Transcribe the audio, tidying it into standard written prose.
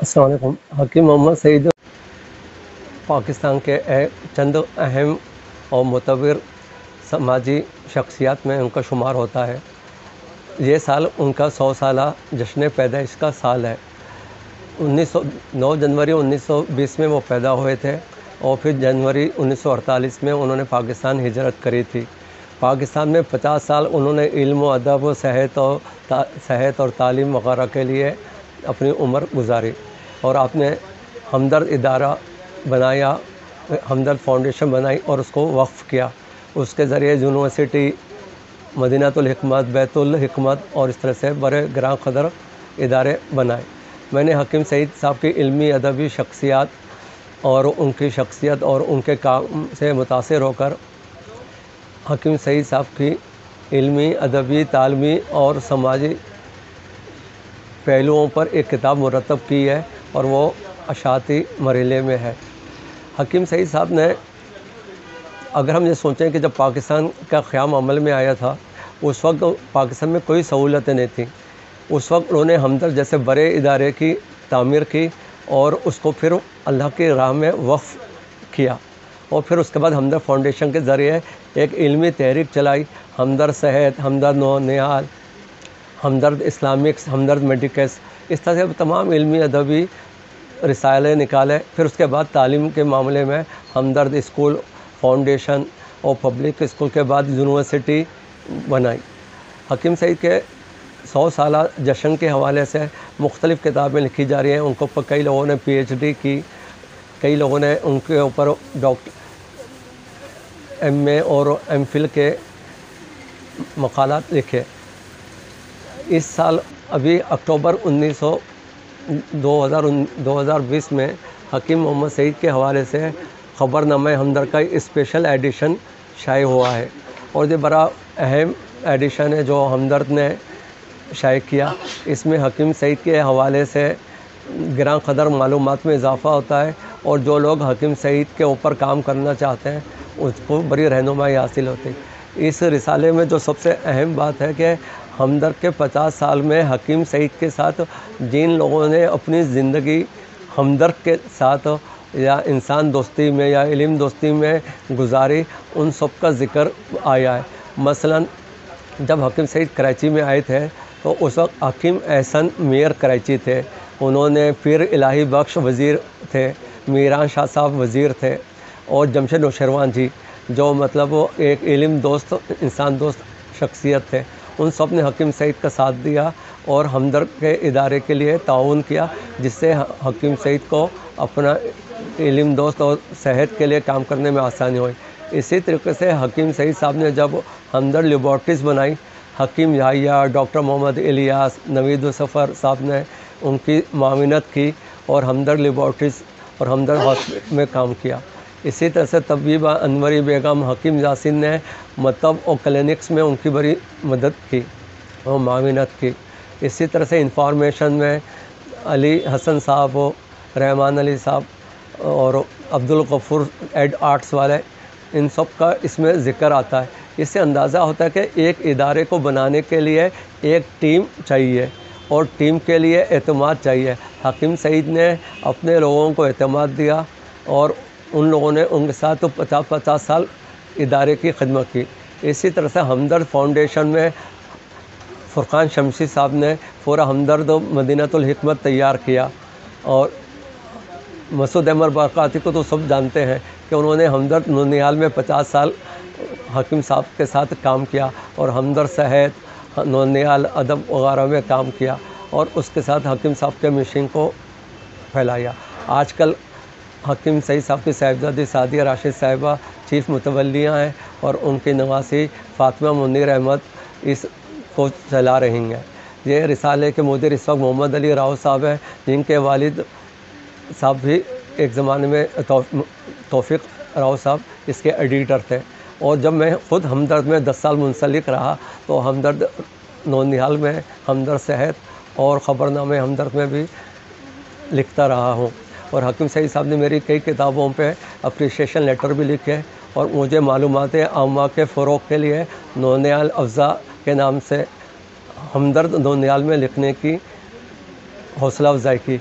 अस्सलाम वालेकुम। हकीम मोहम्मद सईद पाकिस्तान के चंद अहम और मुतबर समाजी शख्सियात में उनका शुमार होता है। ये साल उनका 100 साला जश्न पैदाइश का साल है। 9 जनवरी 1920 में वो पैदा हुए थे और फिर जनवरी 1948 में उन्होंने पाकिस्तान हिजरत करी थी। पाकिस्तान में 50 साल उन्होंने इल्म व अदब, सेहत और तालीम वगैरह के लिए अपनी उम्र गुजारी और आपने हमदर्द इदारा बनाया, हमदर्द फाउंडेशन बनाई और उसको वक्फ़ किया। उसके ज़रिए यूनिवर्सिटी, मदीनातुल हिकमत, बैतुल हिकमत और इस तरह से बड़े ग्रां क़दर इदारे बनाए। मैंने हकीम सईद साहब की इल्मी अदबी शख्सियत और उनकी शख्सियत और उनके काम से मुतासिर होकर हकीम सईद साहब की इल्मी, अदबी, तालीमी और समाजी पहलुओं पर एक किताब मुरतब की है और वो अशाती मरहले में है। हकीम सईद साहब ने, अगर हम ये सोचें कि जब पाकिस्तान का क़याम अमल में आया था उस वक्त पाकिस्तान में कोई सहूलतें नहीं थी। उस वक्त उन्होंने हमदर्द जैसे बड़े इदारे की तामीर की और उसको फिर अल्लाह की राह में वक्फ़ किया और फिर उसके बाद हमदर्द फाउंडेशन के ज़रिए एक इल्मी तहरीक चलाई। हमदर्द सेहत, हमदर्द नौनिहाल, हमदर्द इस्लामिक्स, हमदर्द मेडिकल्स, इस तरह से तमाम इल्मी अदबी रिसाले निकाले। फिर उसके बाद तालीम के मामले में हमदर्द स्कूल फाउंडेशन और पब्लिक स्कूल के बाद यूनिवर्सिटी बनाई। हकीम सईद के 100 साला जश्न के हवाले से मुख्तलिफ़ किताबें लिखी जा रही हैं। उनके ऊपर कई लोगों ने PhD की, कई लोगों ने उनके ऊपर MA और MPhil के मक़ालात लिखे। इस साल अभी अक्टूबर 2020 में हकीम मोहम्मद सईद के हवाले से ख़बरनामा हमदर्द का स्पेशल एडिशन शाये हुआ है और ये बड़ा अहम एडिशन है जो हमदर्द ने शाये किया। इसमें हकीम सईद के हवाले से गिरां क़दर मालूमात में इजाफ़ा होता है और जो लोग हकीम सईद के ऊपर काम करना चाहते हैं उसको बड़ी रहनुमाई हासिल होती है। इस रिसाले में जो सबसे अहम बात है कि हमदर्द के 50 साल में हकीम सईद के साथ जिन लोगों ने अपनी ज़िंदगी हमदर्द के साथ या इंसान दोस्ती में या इल्म दोस्ती में गुजारी, उन सब का ज़िक्र आया है। मसलन जब हकीम सईद कराची में आए थे तो उस वक्त हकीम एहसन मेयर कराची थे, उन्होंने फिर इलाही बख्श वज़ीर थे, मीरान शाह साहब वज़ीर थे और जमशेद नौशरवान जी जो मतलब वो एक इल्म दोस्त, इंसान दोस्त शख्सियत थे। उन सब ने हकीम सईद का साथ दिया और हमदर्द के इदारे के लिए ताउन किया, जिससे हकीम सईद को अपना इल्म दोस्त और सेहत के लिए काम करने में आसानी हुई। इसी तरीके से हकीम सईद साहब ने जब हमदर्द लेबॉर्ट्रीज़ बनाई, हकीम याहिया, डॉक्टर मोहम्मद इलियास, नवीद सफ़र साहब ने उनकी माविनत की और हमदर्द लेबॉर्ट्रीज़ और हमदर्द हॉस्पिटल में काम किया। इसी तरह से तबीबा अनवरी बेगम, हकीम यासिन ने मतब और क्लिनिक्स में उनकी बड़ी मदद की और माविनत की। इसी तरह से इंफॉर्मेशन में अली हसन साहब, रहमान अली साहब और अब्दुल गफूर एड आर्ट्स वाले, इन सब का इसमें ज़िक्र आता है। इससे अंदाज़ा होता है कि एक इदारे को बनाने के लिए एक टीम चाहिए और टीम के लिए एतमाद चाहिए। हकीम सईद ने अपने लोगों को एतमाद दिया और उन लोगों ने उनके साथ तो 50 साल इदारे की खिदमत की। इसी तरह से हमदर्द फाउंडेशन में फ़ुरक़ान शमशी साहब ने पूरा हमदर्द मदीनातुल हिकमत तैयार किया और मसूद अहमद बरक़ाती को तो सब जानते हैं कि उन्होंने हमदर्द नौनिहाल में 50 साल हकीम साहब के साथ काम किया और हमदर्द सेहत, नौनिहाल अदब वगैरह में काम किया और उसके साथ हकीम साहब के मिशन को फैलाया। आजकल हकीम सईद साहब की साहिबजादी सादिया राशिद साहिबा चीफ़ मुतवल्लियाँ हैं और उनकी नवासी फ़ातिमा मुनीर अहमद इस को चला रही हैं। ये रिसाले के मुदीर इस वक्त मोहम्मद अली राव साहब हैं, जिनके वालिद साहब भी एक ज़माने में तौफ़ीक़ राव साहब इसके एडिटर थे। और जब मैं ख़ुद हमदर्द में 10 साल मुंसलिक रहा तो हमदर्द नौनिहाल में, हमदर्द सेहत और ख़बरनामे हमदर्द में भी लिखता रहा हूँ और हकीम सईद साहब ने मेरी कई किताबों पे अप्रिशिएशन लेटर भी लिखे और मुझे मालूमात आमा के फ़रोग़ के लिए नौनिहाल अफ़ज़ा के नाम से हमदर्द नौनिहाल में लिखने की हौसला अफ़ज़ाई की